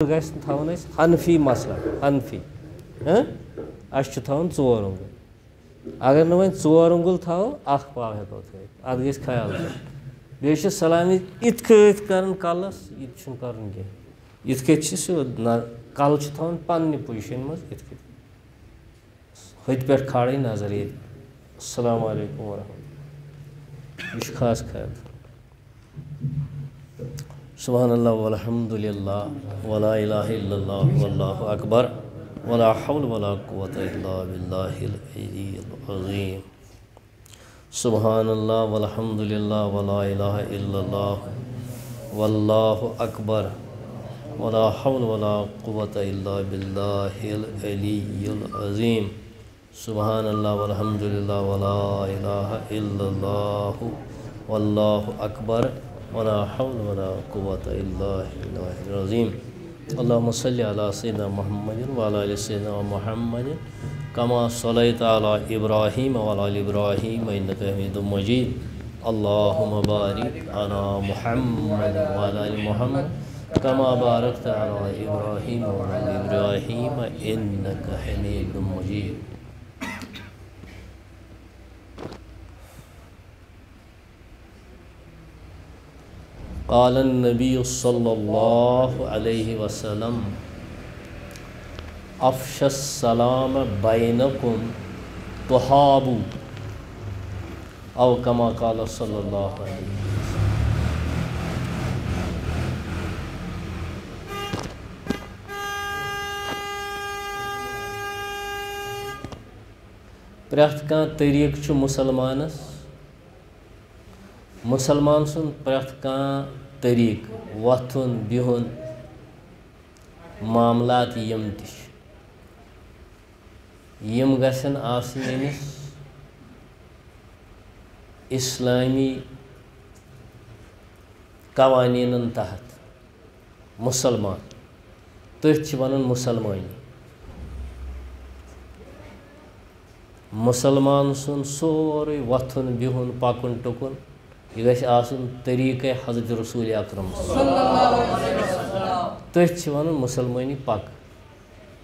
گژھِ تھاوُن أسۍ حنفی مسلک حنفی اَسہِ چھُ تھاوُن 4 اوٚنٛگُل اگر نہٕ وۄنۍ 4 اوٚنٛگُل تھاوو اکھ پاو ہٮ۪کو تھٲوِتھ اَتھ گژھِ خیال کَرُن بیٚیہِ چھِ سلامی یِتھ کٔٹھۍ کَرُن کَلَس یہِ تہِ چھُنہٕ کَرُن کینٛہہ یِتھ کٔٹھۍ چھِ سیوٚد نہ کَلہٕ چھُ تھاوُن پنٛنہِ پُزِشَنہِ منٛز یِتھ کٔٹھۍ ہُتہِ پٮ۪ٹھ کھالٕنۍ نظر ییٚتہِ السلام علیکُم ورحمتہ یہِ چھُ خاص خیال سبحان اللہ والحمد للہ ولا الہ الا اللہ واللہ اکبر ولا حول ولا قوۃ الا باللہ العلی العظیم سبحان اللہ والحمد للہ ولا الہ الا اللہ واللہ اکبر ولا حول ولا قوۃ الا باللہ العلی العظیم سبحان اللہ والحمد للہ ولا الہ الا اللہ واللہ اکبر ولا حول ولا قوۃ الا باللہ العظیم اللہم صلی علی سیدنا محمد وعلی آل سیدنا محمد کما صلیت علی ابراہیم وعلی آل ابراہیم انک حمید مجید اللہم بارک علی محمد وعلی آل محمد کما بارکت علی ابراہیم وعلی آل ابراہیم انک حمید مجید قال النبی صلی اللہ علیہ وسلم افش السلام بینکم تحابوا او کما قال صلی اللہ علیہ وسلم پرٛٮ۪تھ کانٛہہ طریٖقہٕ چھُ مُسلمان سُنٛد پرٛٮ۪تھ کانٛہہ طریٖقہٕ وۄتھُن بِہُن معاملات یِم تہِ چھِ یِم گژھن آسٕنۍ أمِس اِسلٲمی قوانیٖنَن تحت مُسلمان تٔتھۍ چھِ وَنان مُسلمٲنی مُسلمان سُنٛد سورُے وۄتھُن بِہُن پَکُن ٹُکُن یہِ گژھِ آسُن طریٖقے حضرت رسوٗلِ اکرم تٔتھۍ چھِ وَنان مُسلمٲنی پَک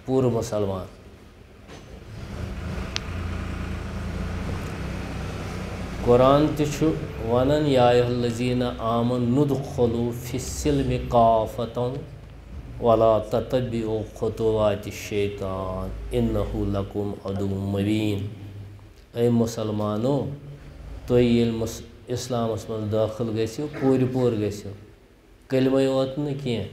پوٗرٕ مُسلمان قرآن تہِ چھُ وَنان یا ایُہا الذیٖنَ آمَنُوا ادخُلوٗ فِی السِّلْمِ کافَةً وَلَا تَتَّبِعُوا خُطُوَاتِ الشَّیطان اِنَّهُ لَکُمْ عَدُوٌّ مُبیٖن اے مُسلمانو تُہۍ ییٚلہِ اِسلامَس منٛز دٲخٕل گٔژھِو پوٗرٕ پوٗرٕ گٔژھِو کلمَے یوت نہٕ کینٛہہ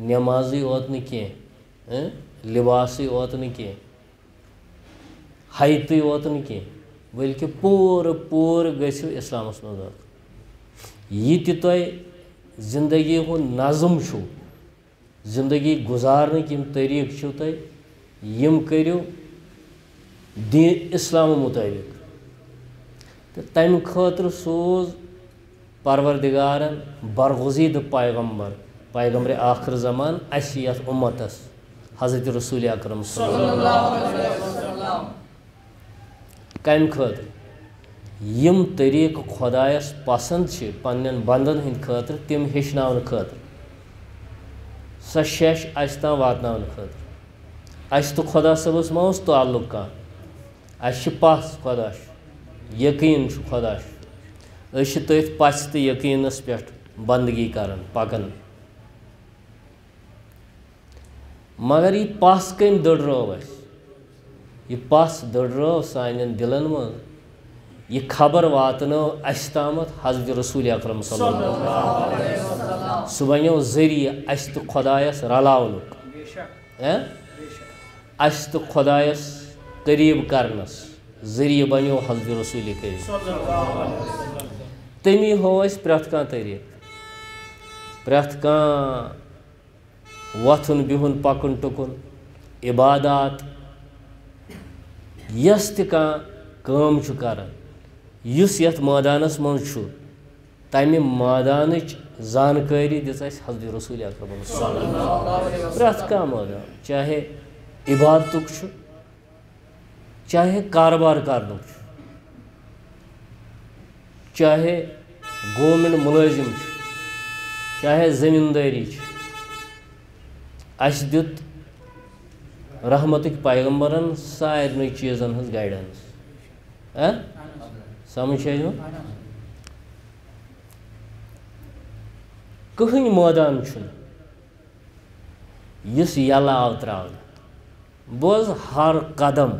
نٮ۪مازٕے یوت نہٕ کینٛہہ لِباسٕے یوت نہٕ کینٛہہ حیتٕے یوت نہٕ کینٛہہ بٔلکہِ پوٗرٕ پوٗرٕ گٔژھِو اِسلامَس منٛز دٲخٕل یہِ تہِ تۄہہِ زندگی ہُنٛد نظم چھُو زندگی گُزارنٕکۍ یِم طریٖقہٕ چھِو تۄہہِ یِم کٔرِو اِسلامہٕ مُطٲبِق تہٕ تَمہِ خٲطرٕ سوٗز پروردِگارَن برغزیٖدٕ پیغمبرِ آخر زمان اَسہِ یَتھ اُمتَس حضرت رسوٗلِ اکرم صلی اللہ علیہ وسلم کَمہِ خٲطرٕ یِم طریٖقہٕ خۄدایَس پسنٛد چھِ پنٛنٮ۪ن بنٛدَن ہٕنٛدِ خٲطرٕ تِم ہیٚچھناونہٕ خٲطرٕ سۄ شیٚش اَسہِ تام واتناونہٕ خٲطرٕ اَسہِ تہٕ خۄدا صٲبَس ما اوس تعلُق کانٛہہ اَسہِ چھِ پَژھ خۄدا چھُ یقیٖن چھُ خۄدا چھُ أسۍ چھِ تٔتھۍ پژھِ تہٕ یقیٖنَس پٮ۪ٹھ بنٛدگی کَران پَکان مگر یہِ پَژھ کٔمۍ دٔڑرٲو اَسہِ یہِ پَژھ دٔڑرٲو سانٮ۪ن دِلَن منٛز یہِ خبر واتنٲو اَسہِ تامَتھ حضرت رسوٗلِ اکرم صلی اللہ علیہ وسلم سُہ بنیو ذٔریعہٕ اَسہِ تہٕ خۄدایَس رلاونُک اَسہِ تہٕ خۄدایَس قریٖب کَرنَس ذٔریعہٕ بنیو حضرت رسوٗلِ کریم تٔمی ہوو اَسہِ پرٛٮ۪تھ کانٛہہ طریٖقہٕ پرٛٮ۪تھ کانٛہہ وۄتھُن بِہُن پَکُن ٹُکُن عبادات یۄس تہِ کانٛہہ کٲم چھُ کَران یُس یَتھ مٲدانَس منٛز چھُ تَمہِ مٲدانٕچ زانکٲری دِژ اَسہِ حضرت رسوٗلِ اکرم پرٛٮ۪تھ کانٛہہ مٲدان چاہے عبادتُک چھُ چاہے کارٕبار کَرنُک چھُ چاہے گورمٮ۪نٛٹ مُلٲزِم چھُ چاہے زٔمیٖندٲری چھِ اس دیت رحمتک پیغمبرن سارے چیزن ہز گائیڈنس سمجھ ہے کہین مٲدان چھُنہٕ یُس یلہٕ آو ترٛاونہٕ بوز ہر قدم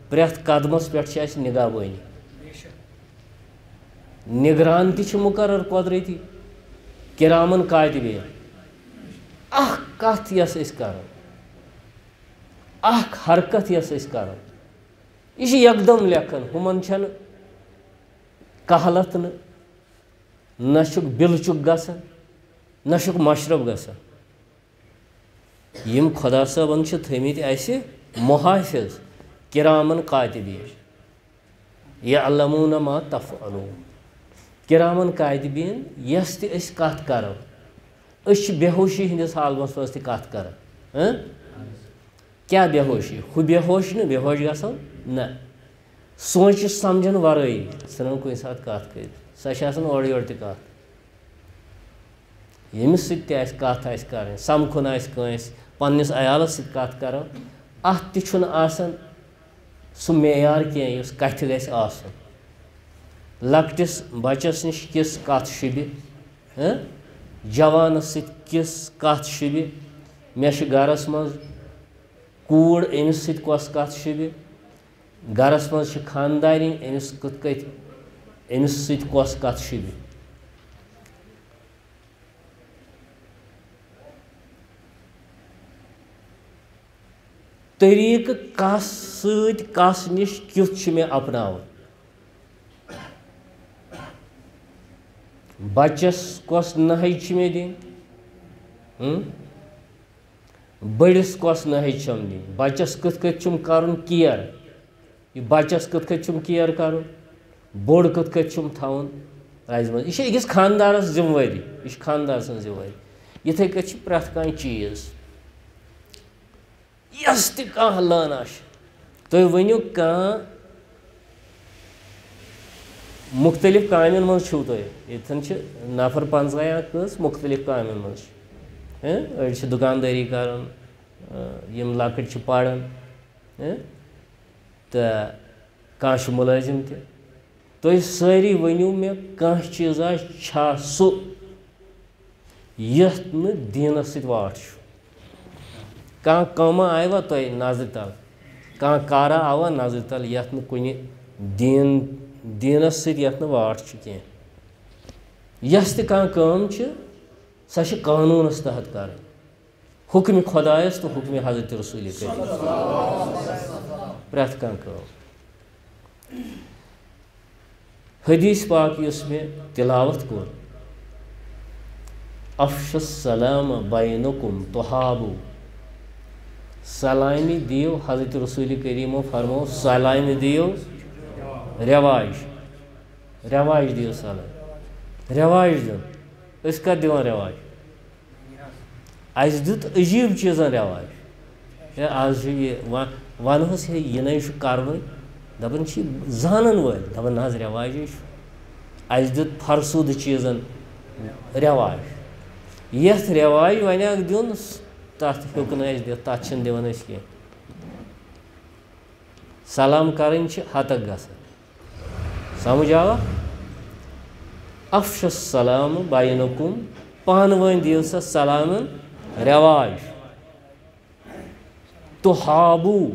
پرٛٮ۪تھ قدمس پٮ۪ٹھ چھِ اَسہِ نگاہ بٲنی نگران تہِ چھِ مُقرر قۄدرٔتی کِرامن کاتِبیٖن اکھ کتھ یۄس أسۍ کرو اکھ حرکت یۄس أسۍ کرو یہِ چھِ یکدم لیکھان ہُمن چھنہٕ کہلت نہٕ نہ چھُکھ بِلچُک گژھان نہ چھُکھ مشرف گژھان یم خدا صٲبن چھِ تھٲمٕتۍ اَسہِ محافظ کِرامن کاتِبیٖن یعلموٗنَ ما تفعلوٗن کِرامن کاتِبیٖن یۄس تہِ أسۍ کتھ کرو أسۍ چھِ بے ہوشی ہٕنٛدِس عالمس منٛز تہِ کتھ کران کیٛاہ بے ہوشی ہُہ بے ہوش نہٕ بے ہوش گژھو نہ سونٛچہِ سمجھن ورٲیی ژھٕنان کُنہِ ساتہٕ کتھ کٔرِتھ سۄ چھِ آسان اورٕ یورٕ تہِ کتھ ییٚمِس سۭتۍ تہِ آسہِ کتھ آسہِ کرٕنۍ سمکھُن آسہِ کٲنٛسہِ پننِس عیالس سۭتۍ کتھ کرو اتھ تہِ چھُنہٕ آسان سُہ معیار کینٛہہ یُس کتھِ گژھِ آسُن لۄکٹِس بچس نِش کِژھ کتھ شوٗبہِ جوانس سۭتۍ کِژھ کتھ شوٗبہِ مےٚ چھِ گرس منٛز کوٗر أمِس سۭتۍ کۄس کتھ شوٗبہِ گرس منٛز چھِ خانٛدارِنۍ أمِس کِتھ کٔنۍ أمِس سۭتۍ کۄس کتھ شوٗبہِ طریٖقہٕ کس سۭتۍ کس نِش کیُتھ چھُ مےٚ اپناوُن بچس کۄس نہج چھِ مےٚ دِنۍ بٔڑِس کۄس نہج چھم دِنۍ بچس کِتھ کٔنۍ چھُم کرُن کِیر یہِ بچس کِتھ کٔنۍ چھُم کِیر کرُن بوٚڑ کِتھ کٔنۍ چھُم تھاوُن رزِ منٛز یہِ چھِ أکِس خانٛدارس ذِمہٕ وٲری یہِ چھِ خانٛدار سٕنٛز ذِمہٕ وٲری یِتھٕے کٔنۍ چھِ پرٛٮ۪تھ کانٛہہ چیٖز یۄس تہِ کانٛہہ لٲنہ چھِ تُہۍ ؤنِو کانٛہہ مُختلف کامٮ۪ن منٛز چھِو تُہۍ ییٚتٮ۪ن چھِ نفر 50 یا کٔژ مُختلف کامٮ۪ن منٛز چھِ أڑۍ چھِ دُکاندٲری کران یِم لۄکٕٹۍ چھِ پران تہٕ کانٛہہ چھُ مُلٲزِم تہِ تُہۍ سٲری ؤنِو مےٚ کانٛہہ چیٖزا چھا سُہ یتھ نہٕ دیٖنس سۭتۍ واٹھ چھُ کانٛہہ کٲمہ آیوا تۄہہِ نظرِ تل کانٛہہ کارا آوا نظرِ تل یتھ نہٕ کُنہِ دیٖنس سۭتۍ یتھ نہٕ واٹھ چھُ کینٛہہ یۄس تہِ کانٛہہ کٲم چھِ سۄ چھِ قانوٗنس تحت کرٕنۍ حُکمہِ خۄدایس تہٕ حُکمہِ حضرت رسوٗلِ کریم پرٛٮ۪تھ کانٛہہ کٲم حدیث پاک یُس مےٚ تِلاوت کوٚر افشُ السلام بینکم تحابو سلامی دِیِو حضرت رسوٗلِ کریٖمو فرموو سلامی دِیِو رٮ۪واج رٮ۪واج دِیِو سلام رٮ۪واج دیُن أسۍ کتھ دِوان رٮ۪واج اَسہِ دیُت عجیٖب چیٖزن رٮ۪واج آز چھُ یہِ ونہوس ہے یہِ نَے چھُ کرنُے دپان چھِ زانن وٲلۍ دپان نہ حظ رٮ۪واجے چھُ اَسہِ دیُت فرسوٗدٕ چیٖزن رٮ۪واج یتھ رٮ۪واج وۄنیکھ دیُن تتھ ہیوٚک نہٕ اَسہِ دِتھ تتھ چھِنہٕ دِوان أسۍ کینٛہہ سلام کرٕنۍ چھِ ہتک گژھان سمجھ آوا افشُ السلام بینکم پانہٕ ؤنۍ دِیِو سا سلامن رٮ۪واج تحابوٗ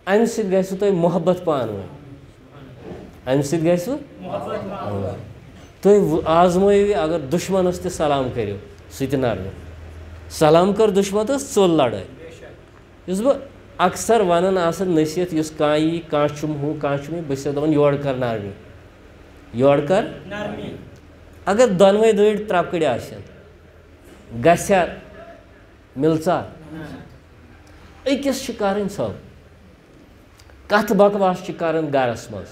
امہِ سۭتۍ گژھِوٕ تۄہہِ محبت پانہٕ ؤنۍ امہِ سۭتۍ گژھِوٕ تُہۍ آزمٲیِو یہِ اگر دُشمنس تہِ سلام کٔرِو سُہ تہِ نرِ سلام کٔر دُشمنس ژوٚل لڑٲے یُس بہٕ اکثر ونان آسان نصیحت یُس کانٛہہ یی کانٛہہ چھُم ہُہ کانٛہہ چھُم یہِ بہٕ چھُسس دپان یورٕ کر نرمی یورٕ کر اگر دۄنوَے دٔرۍ ترٛکٕرۍ آسن گژھیا مِلژا أکِس چھِ کرٕنۍ سۄ کتھ بکواس چھِ کران گرس منٛز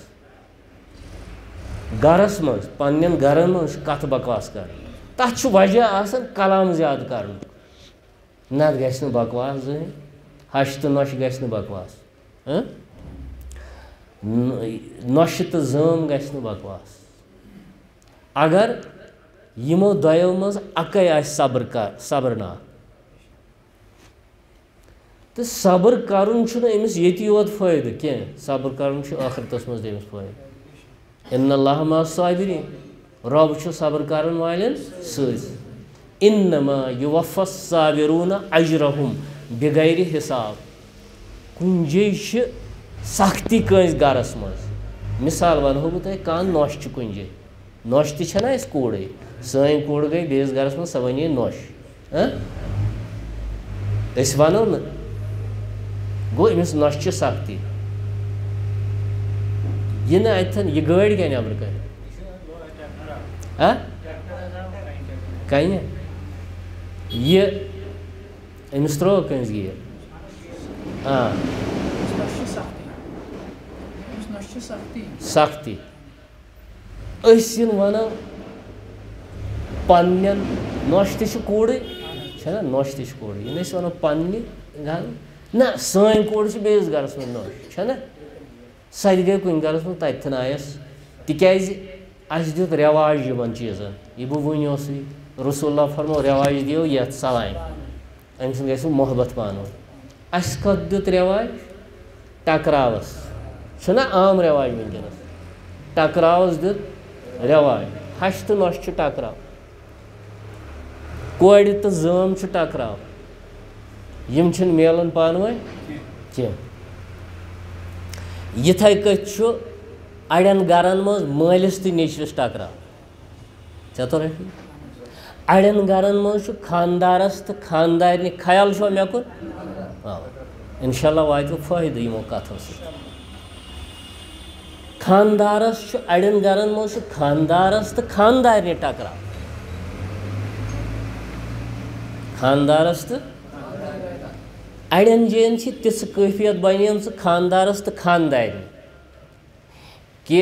پننٮ۪ن گرن منٛز چھِ کتھ بکواس کران تتھ چھُ وجہ آسان کلام زیادٕ کرنُک نتہٕ گژھِ نہٕ بکواس زٕہٕنۍ ہش تہٕ نۄشہِ گژھِ نہٕ بکواس نۄشہِ تہٕ زٲم گژھِ نہٕ بکواس اگر یِمو دۄیو منٛز اکے آسہِ صبر صبرناک تو صبر کرن أمس یتی یوت فٲیدٕ کینٛہہ صبر کرن ٲخرتس منٛز تٔمِس فٲیدٕ اِنَّ اللّٰهَ مع الصابریٖن رۄب چھُ صبر کرن والٮ۪ن سۭتۍ اِنَّمَا یُوَفَّى الصَّابِروٗنَ أَجْرَهُم بِغَیرِ حِساب کُنہِ جایہِ چھِ سختی کٲنٛسہِ گرس منٛز مثال ونہو بہٕ تۄہہِ کانٛہہ نۄش چھِ کُنہِ جایہِ نۄش تہِ چھَنا اَسہِ کوٗرٕے سٲنۍ کوٗر گٔے بیٚیِس گرس منٛز سۄ وَنے نۄش أسۍ وَنو نہٕ گوٚو أمِس نۄشہِ چھِ سختی یہِ نہٕ اَتٮ۪ن یہِ گٲڑۍ کیٛاہ نٮ۪برٕ کَنہِ کَنہِ یہِ أمِس ترٛوو کٲنٛسہِ گیٖر سختی أسۍ یِن وَنو پنٛنٮ۪ن نۄش تہِ چھِ کوٗرٕے چھَنا نۄش تہِ چھِ کوٗرٕے یِن أسۍ وَنو پنٛنہِ گرٕ نہ سٲنۍ کوٗر چھِ بیٚیِس گرس منٛز نۄش چھَنا سۄ تہِ گٔے کُنہِ گرس منٛز تَتہِ تھنایس تِکیٛازِ اَسہِ دیُت رٮ۪واج یِمن چیٖزن یہِ بہٕ وٕنۍ اوسُے رسول اللہ فرمو رٮ۪واج دِیو یتھ سلامہِ أمۍ سۭتۍ گژھِ محبت پانہٕ ؤنۍ اَسہِ کَتھ دیُت رٮ۪واج ٹکراوس چھُنا عام رٮ۪واج وٕنکیٚنس ٹکراوس دیُت رٮ۪واج ہَشہِ تہٕ نۄشہِ چھِ ٹکراو کورِ تہٕ زٲم چھُ ٹکراو یِم چھِنہٕ میلان پانہٕ ؤنۍ کینٛہہ یِتھَے کٔٹھۍ چھُ اَڑٮ۪ن گرن منٛز مٲلِس تہٕ نیٚچوِس ٹکراو ژےٚ توٚر اَڑٮ۪ن گرن منٛز چھُ خانٛدارس تہٕ خانٛدارنہِ خیال چھُوا مےٚ کُن اِنشاء اللہ واتوٕ فٲیدٕ یِمو کتھو سۭتۍ خانٛدارس چھُ اَڑٮ۪ن گرن منٛز چھُ خانٛدارس تہٕ خانٛدارنہِ ٹکراو خانٛدارس تہٕ اَڑٮ۪ن جایَن چھِ تِژھ کٲفیت بنیمژٕ خانٛدارس تہٕ خانٛدارنہِ کہِ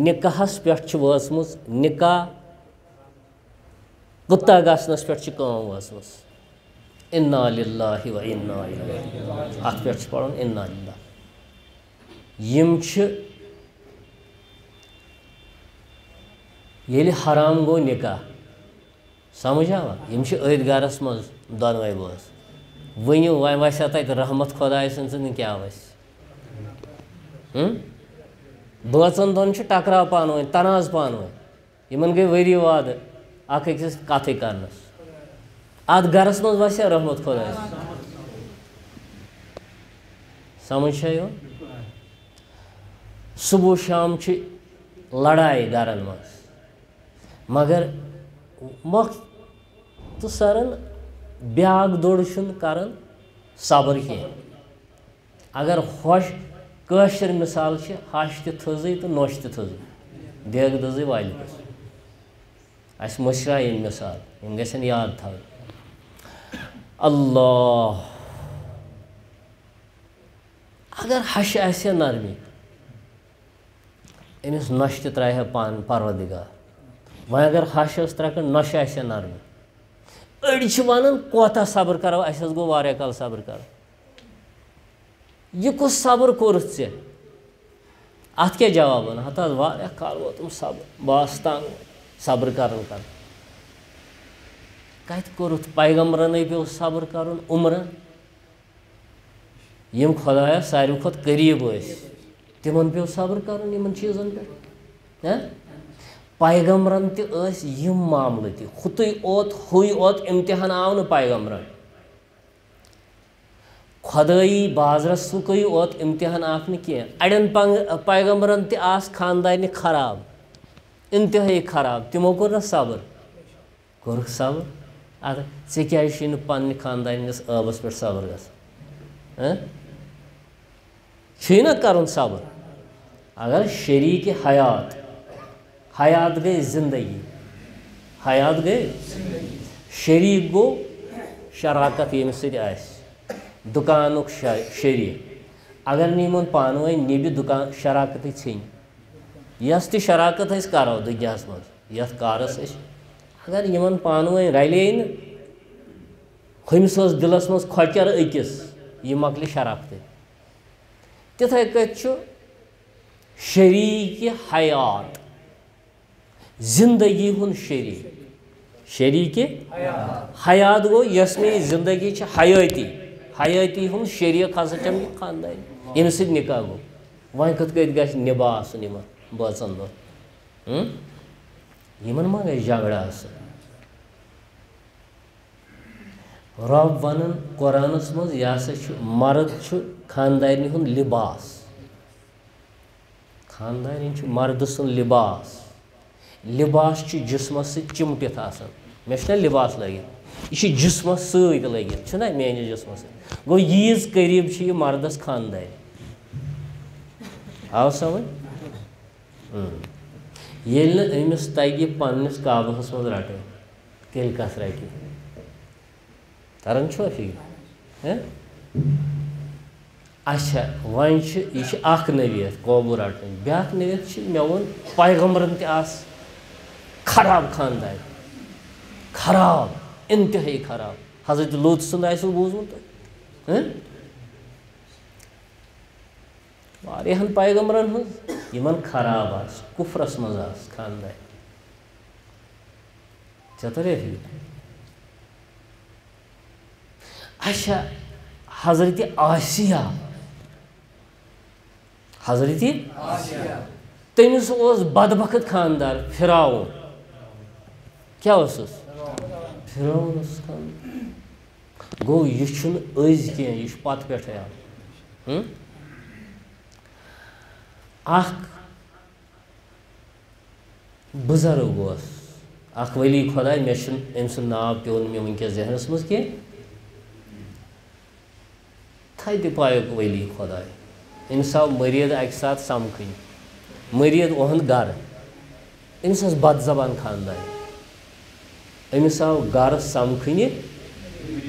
نِکاحس پٮ۪ٹھ چھِ وٲژمٕژ نِکاح قُطع گژھنس پٮ۪ٹھ چھِ کٲم وٲژمٕژ اِنَّا لِلّٰهِ وَإِنَّا إِلَيْهِ اَتھ پٮ۪ٹھ چھِ پرُن اِنَّا لِلّٰهِ یِم چھِ ییٚلہِ حرام گوٚو نِکاح سمجھ آوا یِم چھِ أتھۍ گرس منٛز دۄنوَے بٲژ ؤنِو وۄنۍ وسیا تَتہِ رحمت خۄداے سٕنٛز نہٕ کیٛاہ وَسہِ بٲژن دۄن چھُ ٹکراو پانہٕ ؤنۍ تناز پانہٕ ؤنۍ یِمن گٔے ؤری وادٕ اکھ أکِس کتھٕے کرنس اتھ گرس منٛز وسیا رحمت خۄداے سمجھ چھا یِوان صبح شام چھِ لڑایہِ گرن منٛز مگر مۄختصرن بیٛاکھ دوٚر چھُنہٕ کران صبر کینٛہہ اگر ہۄش کٲشِر مِثال چھِ ہش تہِ تھٔزٕے تہٕ نۄش تہِ تھٔزٕے دیگہٕ دٔزٕے والہِ گٔژھ اَسہِ مٔشرایہِ یِم مِثال یِم گژھن یاد تھاوٕنۍ اللہ اگر ہشہِ آسہِ ہا نرمی أمِس نۄشہِ تہِ ترٛایہِ ہا پانہٕ پروردِگار وۄنۍ اگر ہش ٲس ترٛکٕنۍ نۄشہِ آسہِ ہا نرمی أڑۍ چھِ وَنان کوتاہ صبر کرو اَسہِ حظ گوٚو واریاہ کال صبر کرو یہِ کُس صبر کوٚرُتھ ژےٚ اَتھ کیٛاہ جواب وَنہٕ ہَتہٕ حظ واریاہ کال ووتُم صبر بہٕ آس تنٛگ صبر کران کَتہِ کوٚرُتھ پیغمبرنٕے پیوٚو صبر کَرُن عُمرن یِم خۄدایس ساروی کھۄتہٕ قریٖب ٲسۍ تِمن پیوٚو صبر کَرُن یِمن چیٖزن پٮ۪ٹھ پیغمبرن تہِ ٲسۍ یِم معاملہٕ تہِ ہُتُے اوت اِمتِحان آو نہٕ پیغمبرن خۄدٲیی بازرس سُکٕے اوت اِمتِحان آکھ نہٕ کینٛہہ اَڑٮ۪ن پیغمبرن تہِ آسہٕ خانٛدارنہِ خراب اِنتہٲیی خراب تِمو کوٚر نہ صبر کوٚرُکھ صبر اَدٕ ژےٚ کیٛازِ چھُے نہٕ پننہِ خانٛدارنِس ٲبس پٮ۪ٹھ صبر گژھان چھُے نہ کرُن صبر اگر شریٖکہِ حیات گٔے زندگی حیات گٔے شریٖک گوٚو شراکت ییٚمِس سۭتۍ آسہِ دُکانُک شریٖک اگر نہٕ یِمن پانہٕ ؤنۍ نیٚبہِ دُکان شراکتٕے ژھیٚنۍ یۄس تہِ شراکت أسۍ کرو دُنیاہس منٛز یتھ کارس أسۍ اگر یِمن پانہٕ ؤنۍ رلے نہٕ ہُمِس ٲس دِلس منٛز کھۄکٮ۪ر أکِس یہِ مۄکلہِ شراکتٕے تِتھَے کٔٹھۍ چھُ شریٖکہِ حیات زندگی ہُنٛد شریٖکہِ حیات گوٚو یۄس مےٚ یہِ زندگی چھِ حیٲتی حیاتی ہم شریعت ہسا چم یہ خاندان یمہ سۭتۍ نکاح گوٚو وۄنۍ کِتھ کٔنۍ گژھِ نِباہ آسُن یِمن بٲژن دۄن یِمن ما گژھِ جگڑٕ آسُن رب ونان قرآنس منٛز یہِ ہسا چھُ مرد چھُ خاندارنہِ ہُنٛد لباس خاندارین چھُ مرد سُنٛد لباس لباس چھُ جسمس سۭتۍ چِمٹِتھ آسان مےٚ چھُنہ لباس لٲگِتھ یہ چھُ جسمس سۭتۍ لٲگِتھ چھُنہ میٲنِس جسمس سۭتۍ گوٚو ییٖژ قریٖب چھُ یہِ مردس خاندار آو سمجھ ییٚلہِ نہٕ أمِس تگہِ پننِس قابوٗہس منٛز رٹٕنۍ تیٚلہِ کتھ رٹہِ تران چھُوا فکر اچھا وۄنۍ چھِ یہِ چھِ اکھ نویت قوبوٗ رٹٕنۍ بیٛاکھ نویت چھِ مےٚ ووٚن پیغمبرن تہِ آسہٕ خراب خاندار خراب انتہٲیی خراب حضرت لوط سُنٛد آسِوٕ بوٗزمُت تۄہہِ واریاہن پیغمبرن ہٕنٛز یِمن خراب آسہِ کُفرس منٛز آسہِ خاندار ژےٚ تریٚیا فکر اچھا حضرت آسیہ تٔمِس اوس بدبخت خاندار فرعون کیٛاہ اوسُس فرعون اوسُس خاندار گوٚو یہِ چھُنہٕ أزۍ کینٛہہ یہِ چھُ پتہٕ پٮ۪ٹھَے آمُت اکھ بُزرگ اوس اکھ ؤلی خۄداے مےٚ چھُنہٕ أمۍ سُنٛد ناو پیوٚو نہٕ مےٚ وٕنۍکٮ۪س ذہنس منٛز کینٛہہ تھدِ پایُک ؤلی خۄداے أمِس آو مٔریٖد اکہِ ساتہٕ سمکھٕنۍ مٔریٖد اُہُنٛد گرٕ أمِس ٲس بد زبان خاندار أمِس آو گرٕ سمکھٕنہِ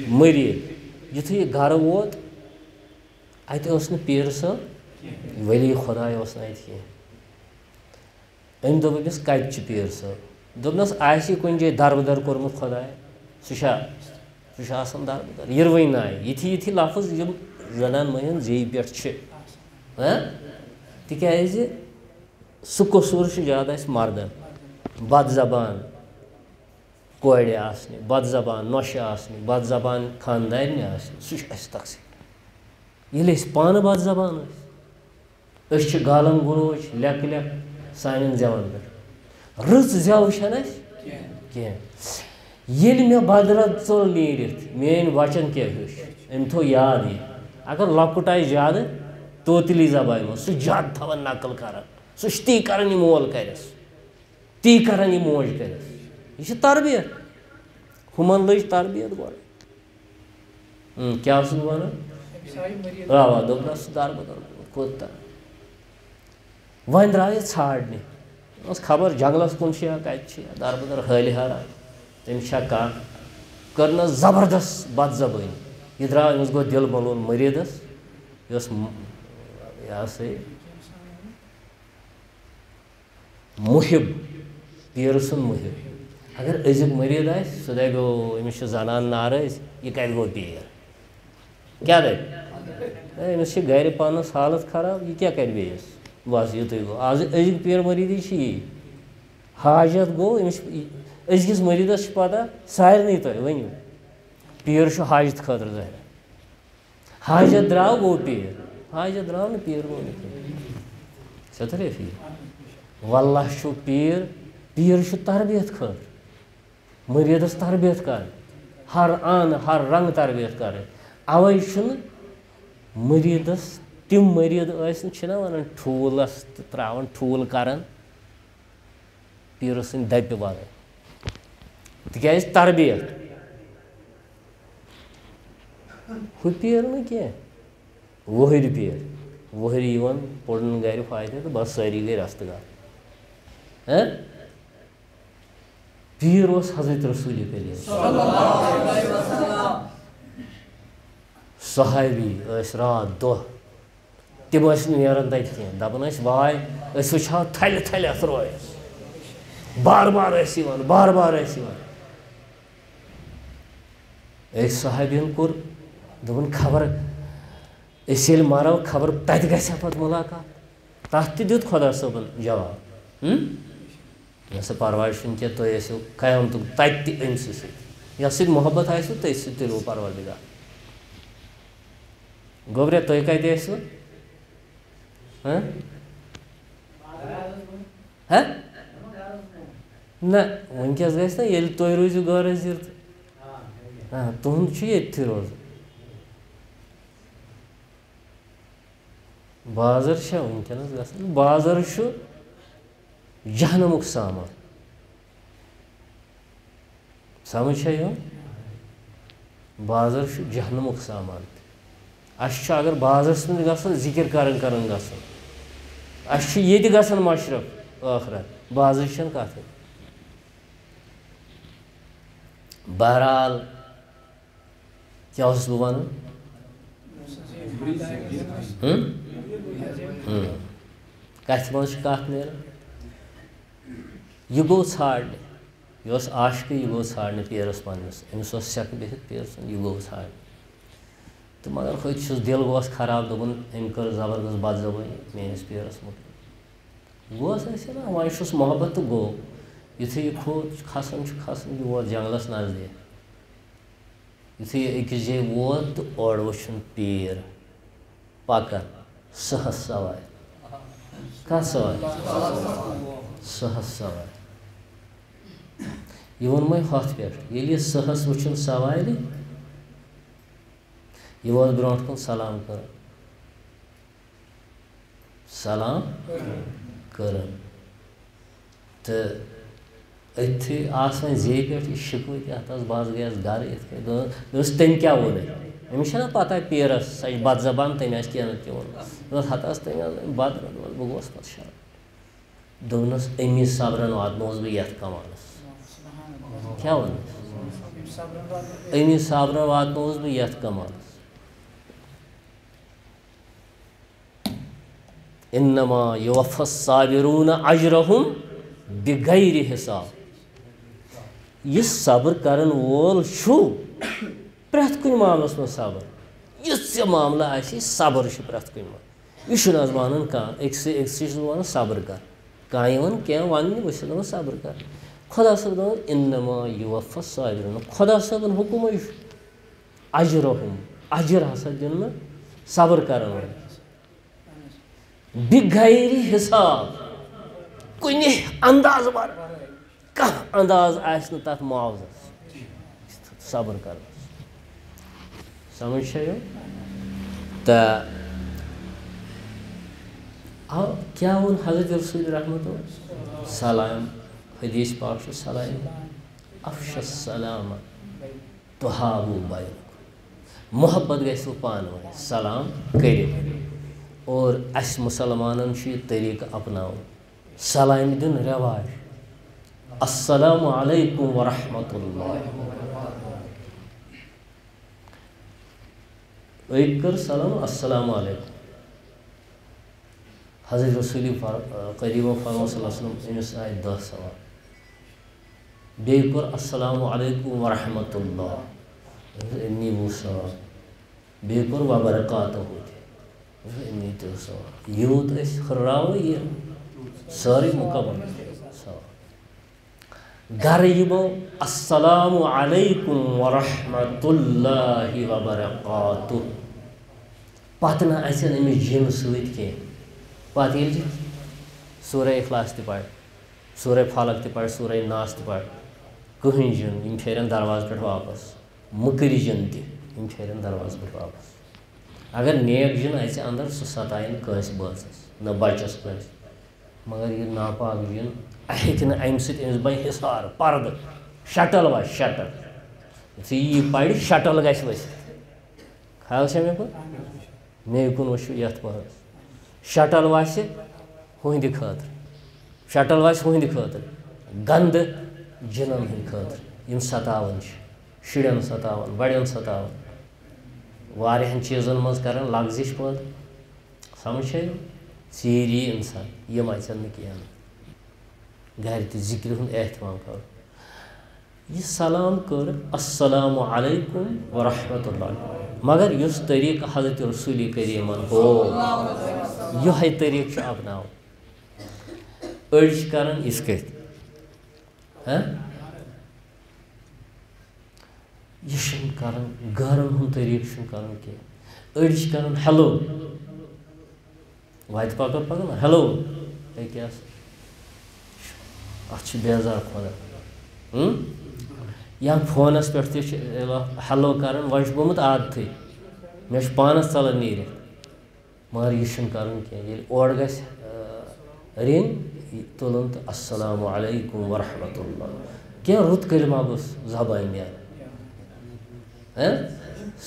مٔریٖد یُتھُے یہِ گرٕ ووت اَتہِ اوس نہٕ پیٖر صٲب ؤلی خۄداے اوس نہٕ اَتہِ کینٛہہ أمۍ دوٚپ أمِس کتہِ چھُ پیٖر صٲب دوٚپنَس آسہِ کُنہِ جایہِ دربٕدر کوٚرمُت خۄداے سُہ چھا آسان دربٕدر یِروٕنۍ نایہِ یِتھی لفظ یِم زنان مٔہنِوٮ۪ن زیٚیہِ پٮ۪ٹھ چھِ تِکیٛازِ سُہ قصوٗر چھُ زیادٕ اَسہِ مردن بد زبان کورِ آسنہِ بد زبان نۄشہِ آسنہِ بد زبان خاندارنہِ آسنہِ سُہ چھُ اَسہِ تقسیٖم ییٚلہِ أسۍ پانہٕ بد زبان ٲسۍ أسۍ چھِ گالن گلوچ لیٚکہٕ لیٚکھ سانٮ۪ن زٮ۪وَن پٮ۪ٹھ رٕژ زٮ۪و چھَنہٕ اَسہِ کینٛہہ ییٚلہِ مےٚ بدرد ژوٚل نیٖرِتھ میٲنۍ وچن کیٛاہ ہیوٚچھ أمۍ تھوٚو یاد یہِ اگر لۄکُٹ آسہِ زیادٕ توتلی زبانہِ منٛز سُہ چھُ زیادٕ تھاوان نقل کران سُہ چھُ تی کران یہِ مول کرٮ۪س تی کران یہِ موج کرٮ۪س یہِ چھِ تربیت ہُمن لٔج تربیت گۄڈٕ کیٛاہ اوسُس بہٕ وَنان اوا دوٚپنس سُہ دربدر کوٚت وۄنۍ درٛاو یہِ ژھانٛڈنہِ دوٚپنس خبر جنگلس کُن چھِ یا کتہِ چھِ یا دربدر حٲلہِ حٲران تٔمِس چھا کانٛہہ کٔرنس زبردست بد زبٲنی یہِ درٛاو أمِس گوٚو دِل ملوُن مٔریٖدس یہِ اوس یہِ ہسا یہِ محب پیٖرٕ سُنٛد محب اگر أزیُک مٔریٖد آسہِ سُہ دپہِ أمِس چھِ زنان ناراض یہِ کتہِ گوٚو پیٖر کیٛاہ دپہِ أمِس چھِ گرِ پانس حالت خراب یہِ کیٛاہ کرِ بیٚیِس بس یِتُے گوٚو آز أزِکۍ پیٖر مٔریٖدی چھِ یی حاجت گوٚو أمِس أزکِس مٔریٖدس چھِ پتہ سارنٕے تۄہہِ ؤنِو پیٖر چھُ حاجت خٲطرٕ ظٲہِر حاجت درٛاو گوٚو پیٖر حاجت درٛاو نہٕ پیٖر گوٚو نہٕ کینٛہہ ژےٚ تریٚیا فکر واللہ چھُ پیٖر چھُ تربیت خٲطرٕ مٔریٖدس تربیت کرٕنۍ ہر آنہٕ ہر رنٛگہٕ تربیت کرٕنۍ اوے چھُنہٕ مٔریٖدس تِم مٔریٖد ٲسۍ نہٕ چھِنہ ونان ٹھوٗلس تہٕ ترٛاوان ٹھوٗل کران پیٖرٕ سٕنٛدِ دپہِ ورٲے تِکیٛازِ تربیت ہُہ پیٖر نہٕ کینٛہہ وٕہٕرۍ پیٖر وٕہٕرۍ یِوان پوٚرُن گرِ فٲیدٕ تہٕ بس سٲری گٔے رستہٕ گار پیٖر اوس حضرت رسوٗلِ کریم صحابی ٲسۍ راتھ دۄہ تِم ٲسۍ نہٕ نیران تتہِ کینٛہہ دپان ٲسۍ واے أسۍ وٕچھِ ہاو تھلہِ تھلہِ اتھ رویس بار بار ٲسۍ یِوان أکۍ صحابین کوٚر دوٚپُن خبر أسۍ ییٚلہِ مرو خبر تتہِ گژھِ ہا پتہٕ مُلاقات تتھ تہِ دیُت خۄدا صٲبن جواب مےٚ سا پرواے چھُنہٕ کینٛہہ تُہۍ ٲسِو قیامتُک تتہِ تہِ أمۍ سٕے سۭتۍ یتھ سۭتۍ محبت آسِوٕ تٔتھۍ سۭتۍ تُلِو پروردِگار گوبرے تُہۍ کَتہِ ٲسوٕ نہ وٕنکٮ۪س گژھِ نا ییٚلہِ تُہۍ روٗزِو غٲر حٲضِر تہٕ تُہُنٛد چھُ ییٚتھٕے روزُن بازر چھا وٕنکٮ۪نَس گژھان بازر چھُ جہنمُک سامان سمجھ چھا یِوان بازر چھُ جہنمُک سامان اَسہِ چھُ اگر بازرَس منٛز گژھُن ذِکِر کران گژھُن اَسہِ چھُ ییٚتہِ گژھان مشرف ٲخرت بازرٕچ چھَنہٕ کَتھٕے بہرحال کیٛاہ اوسُس بہٕ وَنان کَتھِ منٛز چھِ کَتھ نیران یہِ گوٚو ژھانٛڈنہِ یہِ اوس عاشقٕے یہِ گوٚو ژھانٛڈنہِ پیرَس پنٛنِس أمِس اوس سٮ۪کہٕ بِہِتھ پیرٕ سُنٛد یہِ گوٚو ژھانٛڈنہِ تہٕ مگر ہوٚتہِ چھُس دِل گوس خراب دوٚپُن أمۍ کٔر زبردست بدزبٲنی میٛٲنِس پیرَس مُتعلِق گوس اَسہِ نا وۄنۍ چھُس محبت تہٕ گوٚو یُتھُے یہِ کھوٚت کھسان چھُ کھسان یہِ ووت جنٛگلَس نزدیٖک یُتھُے یہِ أکِس جایہِ ووت تہٕ اورٕ وٕچھُن پیٖر پَکان سٕہَس سوارِ کَتھ سوارِ سٕہَس سوارِ یہِ ووٚنمَے ہۄتھ پٮ۪ٹھ ییٚلہِ یہِ سٕہَس وٕچھُن سوارِ یہِ ووت برونٛٹھ کُن سلام کَران سلام کٔرٕن تہٕ أتھی آسہٕ وۄنۍ زیٚیہِ پٮ۪ٹھ یہِ شِکوٕتۍ اَتھ ٲس بہٕ حظ گٔیَس گرٕ یِتھ کٔنۍ دوٚپُس تٔمۍ کیٛاہ ووٚنُے أمِس چھَنا پَتہ پیٖرَس سۄ چھِ بد زبان تٔمۍ آسہِ کینٛہہ نَتہٕ کینٛہہ ووٚنمُت دوٚپُس ہَتہٕ حظ تٔمۍ حظ بدرَن دوٚپُس بہٕ گوس پَتہٕ شرم دوٚپنَس أمی صبرن واتنووُس بہٕ یَتھ کمالَس کیٛاہ ووٚنُس أمی صبرن واتنووُس بہٕ یَتھ کمالَس اِنما یُوفَ الصابِروٗنَ اَجرَہُم بِغیر حِساب یہِ صبر کرن وول چھُ پرٛٮ۪تھ کُنہِ معاملَس منٛز صبر یُس یہِ معاملہٕ آسہِ صبر چھُ پرٛٮ۪تھ کُنہِ منٛز یہِ چھُنہٕ حظ وَنان کانٛہہ أکسٕے چھُس بہٕ وَنان صبر کر کانٛہہ یِوان کینٛہہ وَننہِ بہٕ چھُس دَپان صبر کر خۄدا صٲب دَپان اِنما یُوفَ الصابِروٗنَ خۄدا صٲبُن حُکمٕے چھُ اَجرَہُم اَجر ہسا دِنۍ نہٕ صبر کرن وٲلِس بِغیر حِساب کُنہِ اندازٕ وَرٲے کانٛہہ انداز آسہِ نہٕ تَتھ معاوضَس صبر کَرنَس سمجھ چھا یِوان تہٕ کیٛاہ ووٚن حضرت رسول رحمتُ سلام حدیث پاک چھُ سلام افش السلام تُحابوٗ بینکُم محبت گژھِوٕ پانہٕ ؤنۍ سلام کٔرِو اور اَسہِ مُسلمانَن چھُ یہِ طریٖقہٕ اپناوُن سلامہِ دیُن رٮ۪واج السلام علیکم ورحمتہ اللہ أکۍ کٔر سلام السلام علیکم حضرت رسول قریٖبو فرموو صلی اللہ علیہ وسلم أمِس آیہِ 10 سوال بیٚیہِ کوٚر السلام علیکم ورحمتہ اللہ أمۍ نی 20 سوال بیٚیہِ کوٚر وبرکاتہوٗ تہِ أمۍ نی 30 سوال یوٗت أسۍ ہُرراوو یہِ سٲرٕے مُکمل سوال گرٕ یِمو السلام علیکم ورحمتہ اللہ وبرکاتہ پتہٕ نہ اَژن أمِس جِن سۭتۍ کینٛہہ پتہٕ ییٚلہِ یہِ سورہ اخلاص تہِ پرِ سورہ فلق تہِ پرِ سورہ ناس تہِ پرِ کٕہٕنۍ جِن یِم پھیرن دروازٕ پٮ۪ٹھ واپس مٔکرِ جِن تہِ یِم پھیرن دروازٕ پٮ۪ٹھ واپس اگر نیک جِن اَژِ اندر سُہ ستایہِ نہٕ کٲنٛسہِ بٲژَس نہ بچس کٲنٛسہِ مگر یہِ ناپاک جِن ہیٚکہِ نہٕ اَمہِ سۭتۍ أمِس بنہِ حِصار پردٕ شٹل وَسہِ شٹل یُتھُے یہِ پرِ شٹل گژھِ ؤسِتھ خیال چھا مےٚ کُن مے کُن وٕچھِو یتھ پہرس شٹل وَسہِ ہُہنٛدِ خٲطرٕ شٹل وَسہِ ہُہنٛدِ خٲطرٕ گنٛدٕ جِنن ہٕنٛدِ خٲطرٕ یِم ستاوان چھِ شُرٮ۪ن ستاوان بڑٮ۪ن ستاوان واریاہن چیٖزن منٛز کران لغزِش پٲدٕ سمجھ چھا ژیٖرۍ یی اِنسان یِم اَژن نہٕ کینٛہہ گرِ تہِ ذِکرِ ہُنٛد احتمام کرُن یہِ سلام کٔر السلام علیکم ورحمتہ اللہ مگر یُس طریٖقہٕ حضرت رسوٗلِ کریٖمن گوٚو یِہوٚے طریٖقہٕ چھُ اپناوُن أڑۍ چھِ کران یِتھ کٔٹھۍ یہِ چھُنہٕ کران گرن ہُنٛد طریٖقہٕ چھُنہٕ کرُن کینٛہہ أڑۍ کران ہیلو واتہِ پکان پکان ہیلو أکیٛاہ اَتھ چھِ بیزار کھۄرن یا فونس پٮ۪ٹھ تہِ چھِ ہیلو کران وۄنۍ چھُ گوٚمُت عادتھٕے مےٚ چھُ پانس ژلان نیٖرِتھ مگر یہِ چھُنہٕ کرُن کینٛہہ ییٚلہِ اورٕ گژھِ رِنۍ تُلُن تہٕ السلام علیکم ورحمۃ اللہ کینٛہہ رُت کلمہ گوٚژھ زبانہِ نیرُن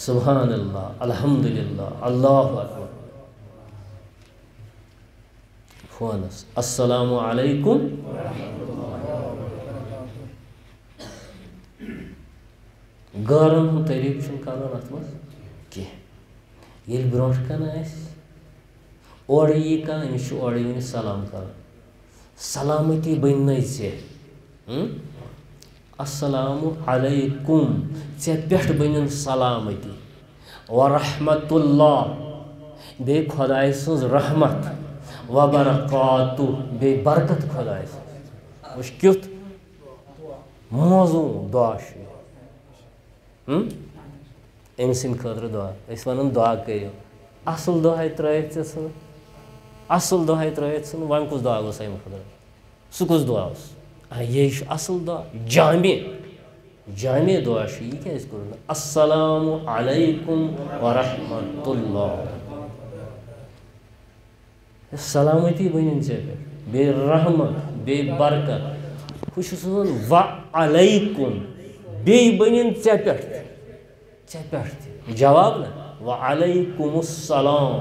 سبحان اللہ الحمدُاللہ اللہ اکبر فونس السلام علیکم گارن ہُنٛد طریٖقہٕ چھُنہٕ کرُن اتھ منٛز کینٛہہ ییٚلہِ برونٛٹھ کَنہِ آسہِ اورٕ یی کانٛہہ أمِس چھُ اورٕ یِوان سلام کرُن سلامتی بٔنۍ ژےٚ السلام علیکم ژےٚ پٮ۪ٹھ بٔنِن سلامتی ورحمۃ اللہ بیٚیہِ خۄداے سٕنٛز رحمت وبرکاتہ بیٚیہِ برکت خۄداے سٕنٛز وٕچھ کیُتھ موزوٗن دعا چھُ أمۍ سٕنٛدِ خٲطرٕ دعا أسۍ وَنان دعا کٔرِو اَصٕل دۄہَے ترٛٲیِتھ ژےٚ ژھٕنُن اَصٕل دۄہَے ترٛٲیِتھ ژھٕنُن وۄنۍ کُس دعا گوٚژھ اَمہِ خٲطرٕ سُہ کُس دعا اوس یے چھُ اَصٕل دعا جامع دعا چھُ یہِ کیٛازِ کوٚرُن السلام علیکم ورحمۃ اللہ سلامتی بٔنِن ژےٚ پٮ۪ٹھ بیٚیہِ رحمت بیٚیہِ برکت ہُہ چھُس وَنان وعلیکم بیٚیہِ بٔنِن ژےٚ پٮ۪ٹھ تہِ جواب نہ وعلیکم السلام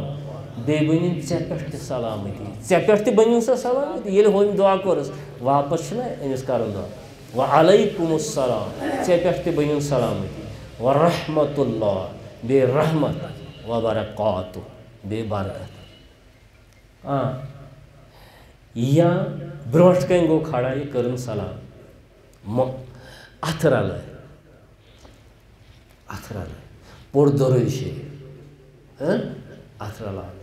بیٚیہِ بٔنِن ژےٚ پٮ۪ٹھ تہِ سلامتی ژےٚ پٮ۪ٹھ تہِ بٔنِن سۄ سلامتی ییٚلہِ ہُمۍ دعا کوٚرُس واپس چھُنہ أمِس کرُن دعا وعلیکم السلام ژےٚ پٮ۪ٹھ تہِ بٔنِن سلامتی ورحمۃ اللہ بیٚیہِ رحمت وبرکاتہ بیٚیہِ برکت یا برونٛٹھ کَنۍ گوٚو کھڑا یہِ کٔرٕن سلام اَتھٕ رلٲے پوٚر درود شریٖف اَتھٕ رلاوٕنۍ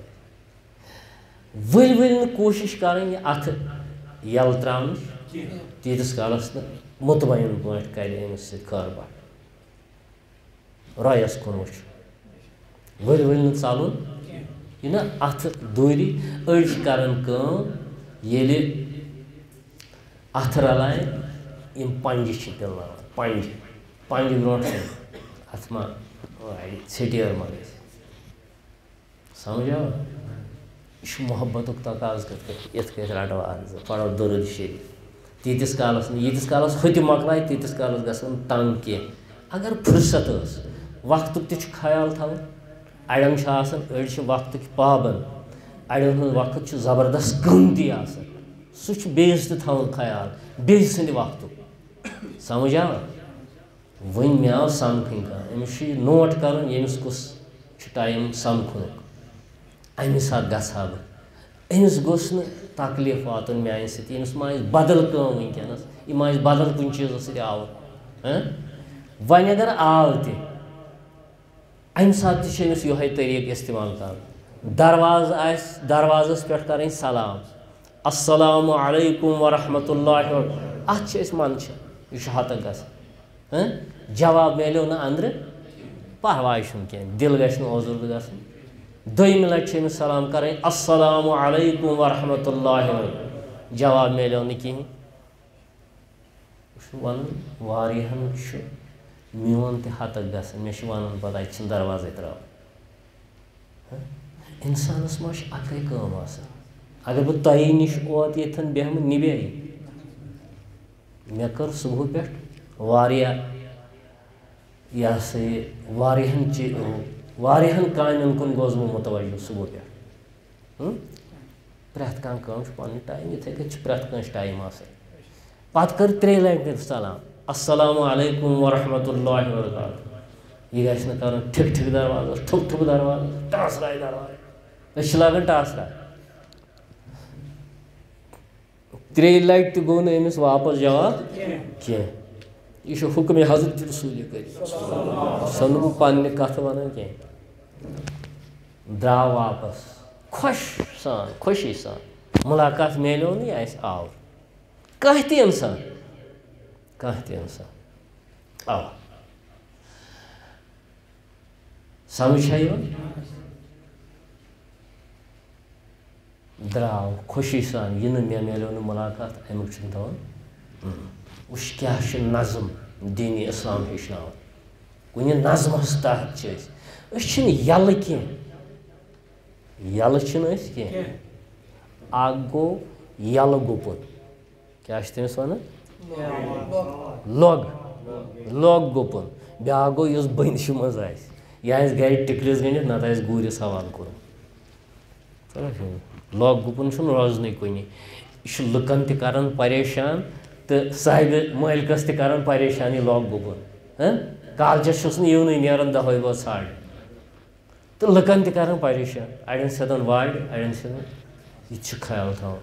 ؤلۍ ؤلۍ نہٕ کوٗشِش کَرٕنۍ یہِ اَتھٕ یَلہٕ ترٛاونٕچ تیٖتِس کالس نہٕ مُطمعین پٲٹھۍ کَرِ أمِس سۭتۍ کاربار رۄیَس کُن وٕچھُن ؤلۍ ؤلۍ نہٕ ژَلُن یہِ نہ اَتھٕ دوٗری أڑۍ چھِ کَران کٲم ییٚلہِ اَتھٕ رلاین یِم پنٛجہِ چھِ پِلناوان پنٛجہِ برونٛٹھ کَنۍ اَتھ ما وارِ ژھیٚٹیر ما گژھِ سمجھ آو یہِ چھُ محبتُک تقاضہٕ یِتھ کٔنۍ رٹو اکھ زٕ پرو درود شریٖف تیٖتِس کالس نہٕ ییٖتِس کالس ہُتہِ مۄکلایہِ تیٖتِس کالس گژھن تنٛگ کینٛہہ اگر فرصت ٲس وقتُک تہِ چھُ خیال تھاوُن اڑٮ۪ن چھُ آسان أڑۍ چھِ وقتٕکۍ پابنٛد اڑٮ۪ن ہُنٛد وقت چھُ زبردست قۭمتی آسان سُہ چھُ بیٚیِس تہِ تھاوُن خیال بیٚیہِ سٕنٛدِ وقتُک سمجھ آو وۄنۍ مےٚ آو سمکھٕنۍ کانٛہہ أمِس چھُ یہِ نوٹ کرُن ییٚمِس کُس چھُ ٹایم سمکھنُک اَمہِ ساتہٕ گژھٕ ہا بہٕ أمِس گوٚژھ نہٕ تکلیٖف واتُن میٛانہِ سۭتۍ أمِس ما آسہِ بدل کٲم وٕنکٮ۪نس یہِ ما آسہِ بدل کُنہِ چیٖزس سۭتۍ آوُر وۄنۍ اگر آو تہِ اَمہِ ساتہٕ تہِ چھُ أمِس یِہوے طریٖقہٕ استعمال کرُن دروازٕ آسہِ دروازس پٮ۪ٹھ کرٕنۍ سلام السلام علیکم ورحمۃ اللہ اَتھ چھِ أسۍ منٛدچھان یہِ چھُ ہتک گژھان جواب میلیو نہٕ اندرٕ پرواے چھُنہٕ کینٛہہ دِل گژھِ نہٕ اوزُر گژھُن دوٚیمہِ لٹہِ چھِ أمِس سلام کرٕنۍ السلام علیکم ورحمۃ اللہ جواب میلیو نہٕ کِہیٖنۍ یہِ چھُ وَنُن واریاہن چھُ میون تہِ ہتک گژھان مےٚ چھُ وَنُن پتہٕ اَتہِ چھِنہٕ دروازے ترٛاوُن اِنسانس ما چھِ اکٕے کٲم آسان اگر بہٕ تۄہہِ نِش اوت ییٚتھن بیٚہمہٕ نِبیٚیہِ مےٚ کٔر صُبحہٕ پٮ۪ٹھ واریاہ یہِ ہسا یہِ واریاہن کامٮ۪ن کُن گوٚوُس بہٕ مُتوجہ صُبحہٕ پٮ۪ٹھ پرٛٮ۪تھ کانٛہہ کٲم چھِ پنُن ٹایم یِتھٕے کٔنۍ چھِ پرٛٮ۪تھ کٲنٛسہِ ٹایم آسان پتہٕ کٔر ترٛیٚیہِ لٹہِ سلام السلام علیکم ورحمۃ اللہ وبرکاتہ یہِ گژھِ نہٕ کرُن ٹھِک ٹھِک دروازس ٹھُک ٹھُک دروازس ٹاسراے دروازٕ أسۍ چھِ لاگان ٹاسراے ترٛیٚیہِ لٹہِ تہِ گوٚو نہٕ أمِس واپس جواب کینٛہہ یہِ چھُ حُکمِ حضرت رسوٗلِ کٔرِتھ سۄ نہٕ بہٕ پننہِ کتھٕ ونان کینٛہہ درٛاو واپس خۄش سان خوشی سان مُلاقات میلیو نہٕ یہِ آسہِ آوُر کانٛہہ تہِ اِنسان آ سمجھ چھا یِوان دراو خوشی سان یہ مے ملو ملاقات امیک دپان وش کیا نظم دینی اسلام ہیچناوان کُنہِ نظمس تحت یلہٕ کینٛہہ یلہٕ چھِنہٕ أسۍ کینٛہہ اکھ گوٚو یلہٕ گُپن کیٛاہ چھِ تٔمِس وَنان لۄگ گُپن بیٛاکھ گوٚو یُس بٔنٛدِشہِ منٛز آسہِ یہِ آسہِ گرِ ٹِکرِس گٔنڈِتھ نتہٕ آسہِ گوٗرِس حوالہٕ کوٚرمُت لۄگ گُپن چھُنہٕ روزنٕے کُنہِ یہِ چھُ لُکن تہِ کران پریشان تہٕ صاحبِ مٲلکس تہِ کران پریشان یہِ لۄگ گُپن کالچس چھُس نہٕ یِونٕے نیران دہوے بہہ ژھانٛڈِ تہٕ لُکن تہِ کران پریشان اڑٮ۪ن سیٚدان وارِ اڑٮ۪ن سیٚدان یہِ تہِ چھُ خیال تھاوُن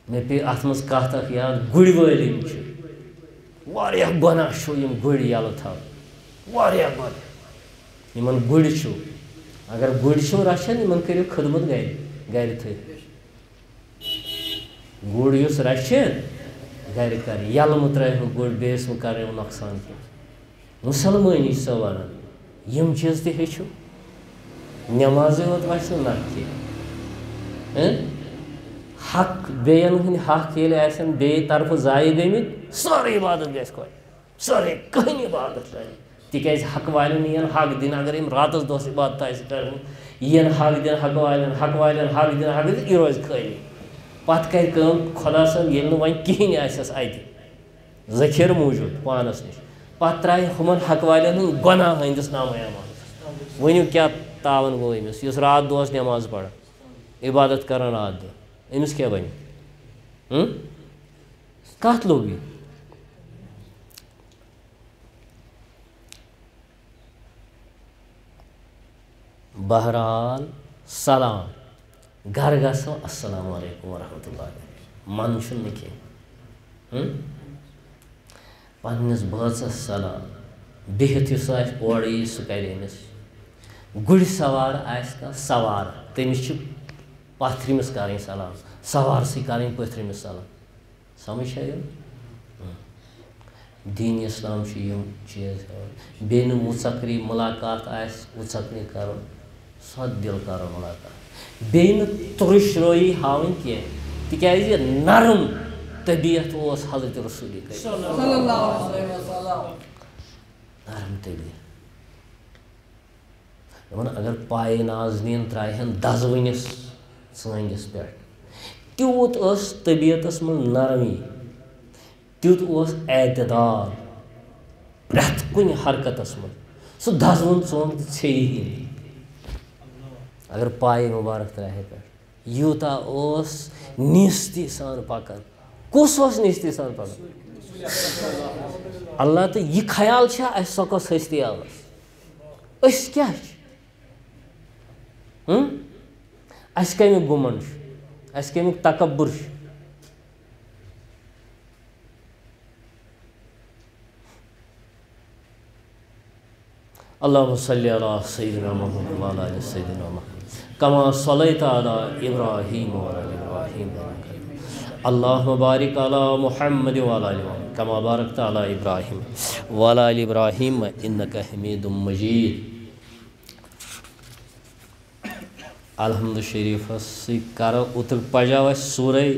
مےٚ پیٚیہِ اَتھ منٛز کَتھ اکھ یاد گُرۍ وٲلۍ یِم چھِ واریاہ گۄناہ چھُ یِم گُرۍ یلہٕ تھاوٕنۍ واریاہ گۄناہ یِمن گُرۍ چھُو اگر گُرۍ چھِو رچھان یِمن کٔرِو خدمت گرِ تھٲیِو گُر یُس رچھِ گرِ کرِ یلہٕ مہٕ ترٛٲیہوٗ گُر بیٚیِس مہٕ کَرٲیہوٗ نۄقصان کینٛہہ مُسلمٲنی چھِ سۄ وَنان یِم چیٖز تہِ ہیٚچھِو نٮ۪مازٕے یوت وَسہِ نہٕ نَتہٕ کینٛہہ حق بیٚیَن ہٕنٛدۍ حق ییٚلہِ آسن بیٚیہِ طرفہٕ ضایع گٔمٕتۍ سٲرٕے عبادت گژھِ خۄش سٲرٕے کٕہٕنۍ عبادت کرِ تِکیٛازِ حق والٮ۪ن یِن حق دِنہٕ اگر یِم راتس دۄہس عبادت آسہِ کرٕنۍ یِن حق دِنہٕ حق والٮ۪ن حق حق دِنہٕ یہِ روزِ خٲلی پتہٕ کرِ کٲم خۄدا صٲب ییٚلہِ نہٕ وۄنۍ کِہیٖنۍ آسٮ۪س اَتہِ ذخیرٕ موٗجوٗد پانس نِش پتہٕ ترٛایہِ ہُمن حق والٮ۪ن ہُنٛد گۄناہ أہنٛدِس نامے اعمالس ؤنِو کیٛاہ تاوان گوٚو أمِس یُس رات دۄہس نٮ۪ماز پران عبادت کران رات دۄہ أمِس کیٛاہ بنہِ کتھ لوٚگ یہِ بہرحال سلام گرٕ گژھو السلام علیکم ورحمتہ اللہ من چھُنہٕ نہٕ کینٛہہ پننِس بٲژس سلام بِہِتھ یُس آسہِ اورٕ یی سُہ کرِ أمِس گُرۍ سوار آسہِ کانٛہہ سوار تٔمِس چھِ پتھرِمِس کرٕنۍ سلام سوارسٕے کرٕنۍ پٔتھرِمِس سلام سمجھ چھا یِم دیٖنِ اسلام چھُ یِم چیٖز ہاوان بیٚیہِ نہٕ مُژکری مُلاقات آسہِ وُژکری کرُن سۄ دِل کرُن مُلاقات بیٚیہِ نہٕ تُرٕش رٲیی ہاوٕنۍ کینٛہہ تِکیٛازِ نرم طبیعت اوس حضرت رسوٗلِ کریم نرم طبیعت دپان اگر پایہِ نازنیٖن ترٛایہن دزوٕنِس ژٲنٛگِس پٮ۪ٹھ تیوٗت ٲس طبیعتس منٛز نرمی تیُتھ اوس اعتدال پرٛٮ۪تھ کُنہِ حرکتس منٛز سُہ دزوُن ژوٚنٛگ تہِ ژھیٚیی نہٕ اگر پایہِ مُبارک ترٛایہِ پٮ۪ٹھ یوٗتاہ اوس نیٖستی سان پکان کُس اوس نیٖستی سان پکان اللہ تہٕ یہِ خیال چھا اَسہِ سۄ کۄس ہستی آو أسۍ کیٛاہ چھِ اَسہِ کَمیُک گُمنڈ چھُ اَسہِ کَمیُک تکبُر چھُ اللہُ صلی علی سیدنا محمد وعلی آلِ سیدنا محمد کما صلیت علی ابراہیم وعلی آلِ ابراہیم اللہُ بارک علی محمد وعلی آلِ محمد کما بارکت علی ابراہیم وعلی آلِ ابراہیم انک حمید مجید الحمد شریفس سۭتۍ کرو اوترٕ پجاو اَسہِ سورے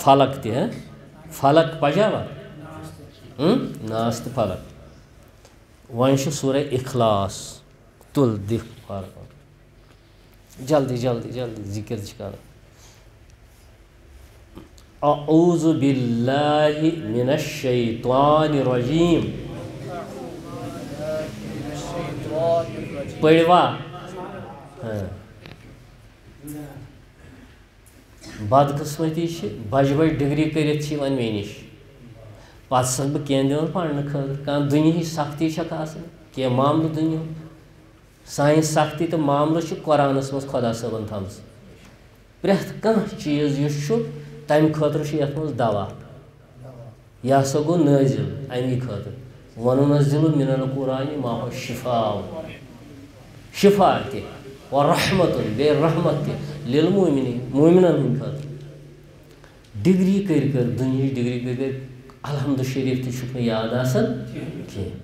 فلق تہِ فلق پجاوا ناس تہٕ فلق وۄنۍ چھُ سورے اخلاص تُل دِکھ جلدی جلدی جلدی ذِکر چھِ کران اعوذ باللہ من الشیطان الرجیم پٔروا بدقٕسمتی چھِ بجہِ بجہِ ڈگری کٔرِتھ چھِ یِوان مےٚ نِش پتہٕ چھُسَکھ بہٕ کینٛہہ دِوان پرنہٕ خٲطرٕ کانٛہہ دُنہِچ سختی چھکھ آسان کینٛہہ معاملہٕ دُنیہُک سانہِ سختی تہٕ معاملہٕ چھِ قرآنس منٛز خۄدا صٲبن تھٲمژٕ پرٛٮ۪تھ کانٛہہ چیٖز یُس چھُ تمہِ خٲطرٕ چھُ یتھ منٛز دوا یہِ ہسا گوٚو نٲزِل امی خٲطرٕ ونُنزِل من القرآنِ ما هو شفاء شفا تہِ ورحمتُن بیٚیہِ رحمت تہِ للمؤمنیٖن مومنن ہٕنٛدِ خٲطرٕ ڈگری کٔرۍ کٔرۍ دُنہِچ ڈگری کٔرۍ کٔرۍ الحمد شریف تہِ چھُکھ نہٕ یاد آسان کینٛہہ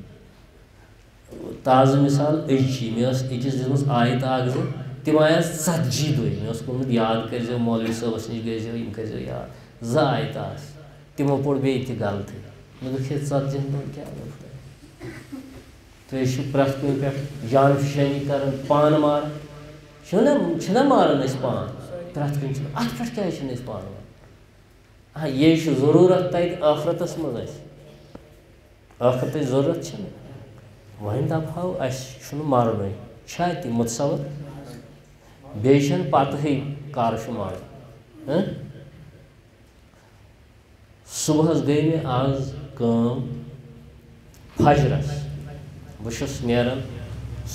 تازٕ مثال أجچی مےٚ ٲس أکِس دِژمٕژ آیت اکھ زِ تم آیا 40 دۄہ مےٚ اوس کوٚرمُت یاد کٔرۍزیو مولوی صٲبَس نِش گٔژھۍزیو یِم کٔرۍزیو یاد 2 آیہِ تاس تِمو پوٚر بیٚیہِ تہِ غلطٕے مےٚ دوٚپ ہے 40 دۄہَن کیٛاہ گوٚو تُہۍ چھِو پرٛٮ۪تھ کُنہِ پٮ۪ٹھ جان فِشٲنی کَران پانہٕ ماران چھِنہ ماران أسۍ پان پرٛٮ۪تھ کُنہِ چھِنہٕ اَتھ پٮ۪ٹھ کیٛازِ چھِنہٕ أسۍ پانہٕ ماران یے چھُ ضروٗرت تَتہِ ٲخرَتَس منٛز اَسہِ ٲخرتٕچ ضروٗرت چھِنہٕ وۄنۍ دَپہو اَسہِ چھُنہٕ مارنُے چھا تہِ مُتصوِر بیٚیہِ چھَنہٕ پَتہٕے کر چھُ مارُن صُبحَس گٔے مےٚ آز کٲم فجرَس بہٕ چھُس نیران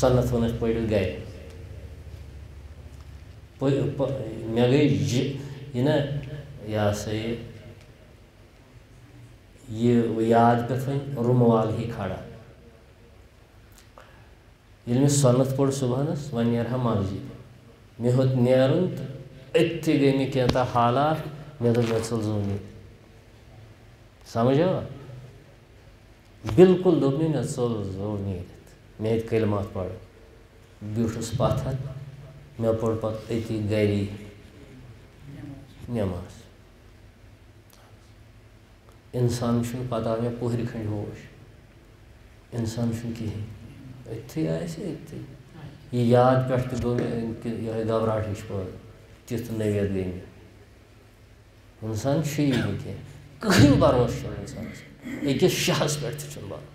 سنت وَنَس پٔرِتھ گرِ مےٚ گٔے یہِ نا یہِ ہسا یہِ یاد پٮ۪تھ وۄنۍ روٗمہٕ وال ہی کھڑا ییٚلہِ مےٚ سۄنت پوٚر صُبحنَس وۄنۍ نیرٕہا مسجد مےٚ ہیوٚت نیرُن تہٕ أتھی گٔے مےٚ کینٛژھا حالات مےٚ دوٚپ مےٚ ژٕل زوٗنہِ سمجھا بالکل دوٚپ مےٚ ژٕل زوٗ نیٖرِتھ مےٚ ہیٚتۍ کلمات پَرُن بیوٗٹھُس پَتھر مےٚ پوٚر پَتہٕ أتی گری نٮ۪ماز اِنسان چھُنہٕ پَتہ مےٚ پوہرِ کھٔنٛڈۍ ہوش اِنسان چھُنہٕ کِہیٖنۍ أتھی آسہِ أتھی یہِ یاد پٮ۪ٹھ تہِ گوٚو مےٚ یِہوٚے گھبراہٹ ہِش پٲٹھۍ تِژھ نوید گٔے مےٚ اِنسان چھُیی نہٕ کینٛہہ کٕہٕنۍ بروسہٕ چھُنہٕ اِنسانَس أکِس شاہَس پٮ۪ٹھ تہِ چھُنہٕ بَروسہٕ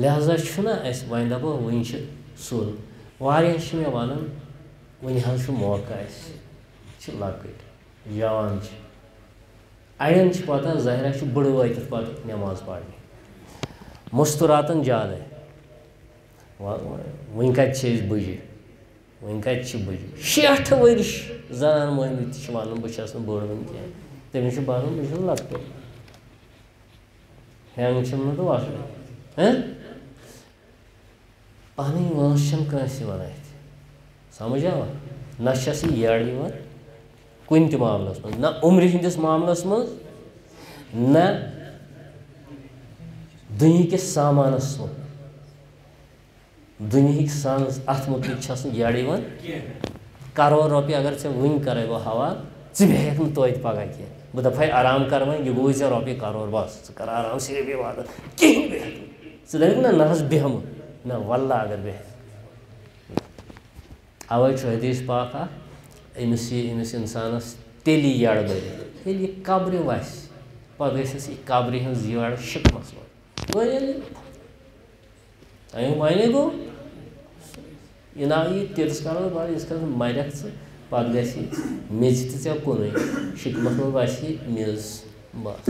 لہذا چھُنہ اَسہِ وۄنۍ دَپو وٕنہِ چھِ سُل واریاہ چھِ مےٚ وَنان وٕنہِ حظ چھُ موقعہٕ اَسہِ چھِ لۄکٕٹۍ جوان چھِ اَڑٮ۪ن چھِ پَتہ ظٲہرا چھُ بٕڑٕ وٲتِتھ پَتہٕ نٮ۪ماز پَرنہِ مُستُراتَن جادَے وٕنہِ کَتہِ چھِ أسۍ بٕجہِ وٕنہِ کَتہِ چھِ بٕجہِ 60 ؤرِش زنان مٔہنِو تہِ چھِ وَنان بہٕ چھَس نہٕ بٔڑ وٕنہِ کینٛہہ تٔمِس چھُ بَنُن بہٕ چھُس لۄکٹُے ہٮ۪نٛگ چھِم نہٕ تہٕ وۄتھُن پَنٕنۍ وٲنٛس چھَنہٕ کٲنٛسہِ یِوان اَتھِ سمجھ آوا نہ چھَس یہِ یٔڈ یِوان کُنہِ تہِ معاملَس منٛز نہ عُمرِ ہِنٛدِس معاملَس منٛز نہ دُنہِکِس سامانَس منٛز دُنہِکۍ سانَس اَتھ مُتعلِق چھَس نہٕ یٔڈ یِوان کَرور رۄپیہِ اگر ژےٚ وٕنۍ کَرَے بہٕ حوالہٕ ژٕ بیٚہَکھ نہٕ توتہِ پَگاہ کینٛہہ بہٕ دَپہَے آرام کَر وۄنۍ یہِ گوٚوُے ژےٚ رۄپیہِ کَرور بَس ژٕ کَر آرام صرف عبادت کِہیٖنۍ بیٚہَکھ ژٕ دَپکھ نہ حظ بیٚہمہٕ نہ واللہ اگر بیٚہکھ اَوَے چھُ حدیٖث پاک اکھ أمِس اِنسانَس تیٚلی یٔڈ بٔرِتھ ییٚلہِ یہِ قبرِ وَسہِ پَتہٕ گژھٮ۪س یہِ قبرِ ہِنٛز یٔڈ شِکمَس منٛز گوٚو ییٚلہِ وَنے گوٚو یہِ نا یہِ تیٖتِس کالَس بعد یِتھ کٔنۍ مَرٮ۪کھ ژٕ پَتہٕ گژھِ میٚژِ تہِ ژےٚ کُنُے شِکمَس منٛز وَسہِ یہِ میٚژ بَس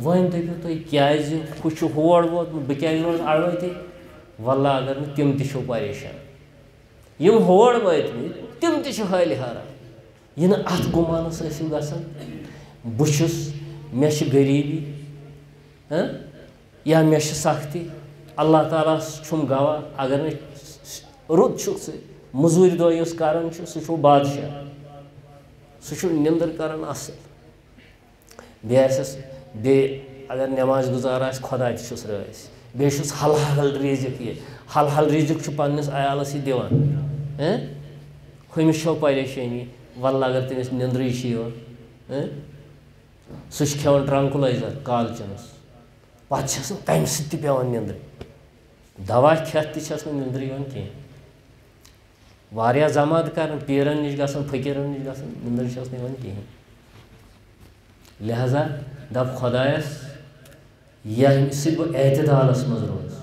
وۄنۍ دٔپِو تُہۍ کیٛازِ ہُہ چھُ ہور ووتمُت بہٕ کیٛازِ روزٕ اَڑوَتے واللہ اگر نہٕ تِم تہِ چھِو پریشان یِم ہور وٲتۍمٕتۍ تِم تہِ چھِ حٲلہِ حٲران یہِ نہٕ اَتھ گُمانَس ٲسِو گژھان بہٕ چھُس مےٚ چھِ غریٖبی یا مےٚ چھِ سختی اللہ تعالیٰ چھُم گواہ اگر نہٕ رُت چھُکھ ژٕ مٔزوٗرۍ دۄہ یُس کَران چھُ سُہ چھُو بادشاہ سُہ چھُ نیٚنٛدٕر کَران اَصٕل بیٚیہِ آسٮ۪س بیٚیہِ اگر نٮ۪ماز گُزار آسہِ خۄدا تہِ چھُس رٲضۍ بیٚیہِ چھُس حلال رِزِق یہِ حلال رِزِق چھُ پنٛنِس عیالَس یہِ دِوان ہُمِس چھو پریشٲنی واللہ اگر تٔمِس نیٚنٛدرٕے چھِ یِوان سُہ چھِ کھٮ۪وان ٹرٛنکُلایزر کالچَنَس پَتہٕ چھَس نہٕ تَمہِ سۭتۍ تہِ پٮ۪وان نیٚنٛدٕر دوا کھٮ۪تھ تہِ چھَس نہٕ نیٚنٛدٕر یِوان کینٛہہ واریاہ زماد کَران پیٖرَن نِش گژھان فٔقیٖرَن نِش گژھان نیٚنٛدٕر چھَس نہٕ یِوان کِہیٖنۍ لہذا دَپ خۄدایَس ییٚمہِ سۭتۍ بہٕ اعتدالَس منٛز روزٕ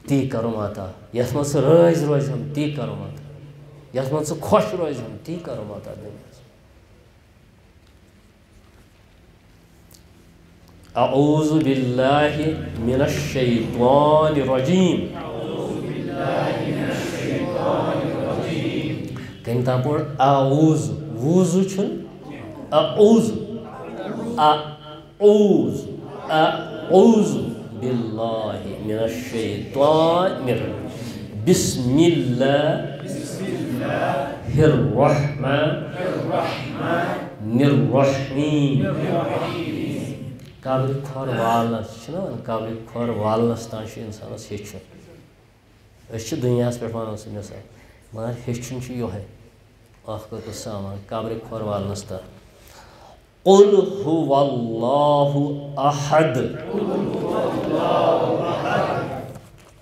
تی کَرُم عطا یَتھ منٛز ژٕ رٲضۍ روزِہَم تی کَرُم عطا یَتھ منٛز ژٕ خۄش روزِہَم تی کَرُم عطا دُنیاہَس اعوذ باللہ من الشیطان الرجیم کٔمۍ تام پوٚر اعوذ ووٗزوٗ چھُنہٕ اعوذ اعوذ اعوذ باللہ من الشیطان بسم اللہ الرحمن الرحیم قبرِ کھۄر والنَس چھِنہ وَنان قبرِ کھۄر والنَس تام چھُ اِنسانَس ہیٚچھُن اس دنیا پہ ون سہ مثال مگر ہیچن یہ اخ سامان قبر کھور والنس تا قل هو اللہ احد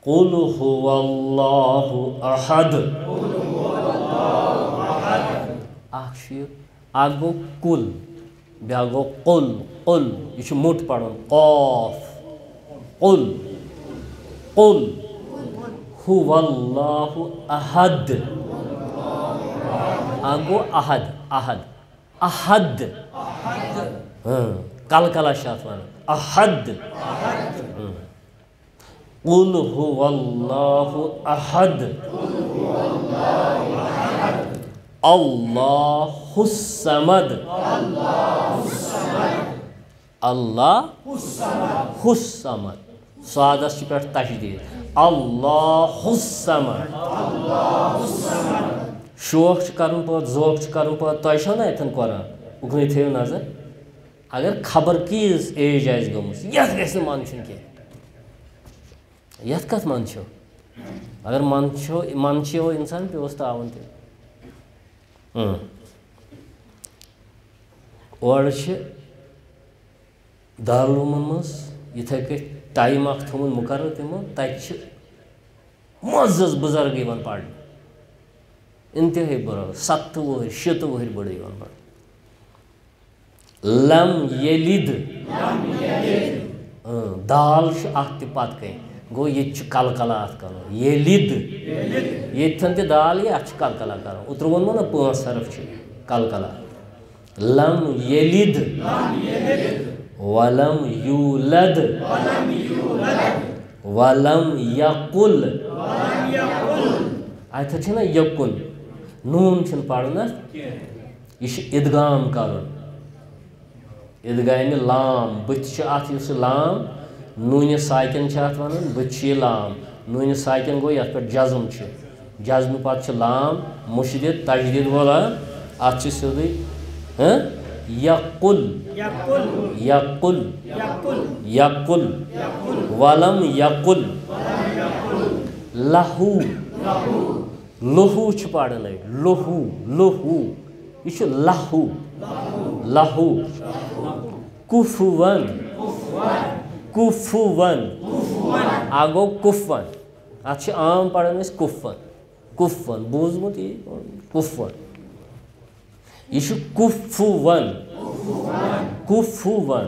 قل هو اللہ احد اخ گو کل بیا گو قل قل یہ موٹ پڑھن قاف قل قل هو اللہ احد اگو احد احد احد کل کلا شاط ون احد قل هو اللہ احد اللہ الصمد اللہ الصمد سادس پہ تشدید اللہ الصمد شوق کرن پہ ذوق کرن پہ تہ چھو نا اتن قرآن اکن تھو نظر اگر خبر کیز ایج آس گمس یت گھس منشن کی یت کت من چھو اگر من چھو انسان پیوس تعاون تہ اور دارالعلومن مز یتھے کٹ ٹائم اخ تھومن مقرر تمو تتہ معزز بزرگ یوان پڑھنے انتہائی برابر 7 وہر 6 وہر بڑے یوان پڑھنے لم یلد دال اخ تہ پت کن گو یہ کلکلات کرو یلد یتھن تہ دال یہ اتھ کلکلا کرو اتر ونمو نا 5 حرف کلکلا لم یلد ولم یولد ولم یقل اتھ چھ نا یقن نون چھن پڑھنا یہ ادغام کرن ادغام لام بت ات اس لام نون ساکن ات ونان بت یہ لام نون ساکن گو یت پہ جزم جزم پتہ لام مشدد تجدید والا ات سیودی یقل یقل یقل ولم یقل لہو لہو پڑھنا لہو لہو یہ لہو لہو کفون کفون آگو کفون ات عام پڑھان کفون کفون بوزمت یہ کفون یہ کفون کفون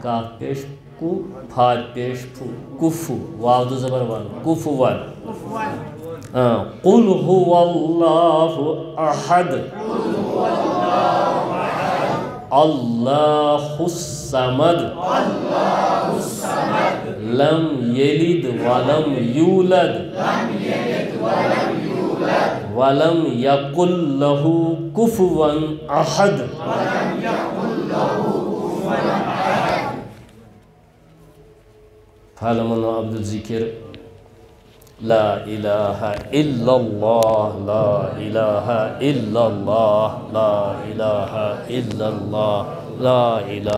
کاف پیش کو پھا پیش پھو کفو واو زبر ون کفون قل هو اللہ احد اللہ الصمد لم یلد ولم یولد ولم یقل له کفوا احد فعلمن عبد الذکر لا الہ الا اللہ لا الہ الا اللہ لا الہ الا اللہ لا الہ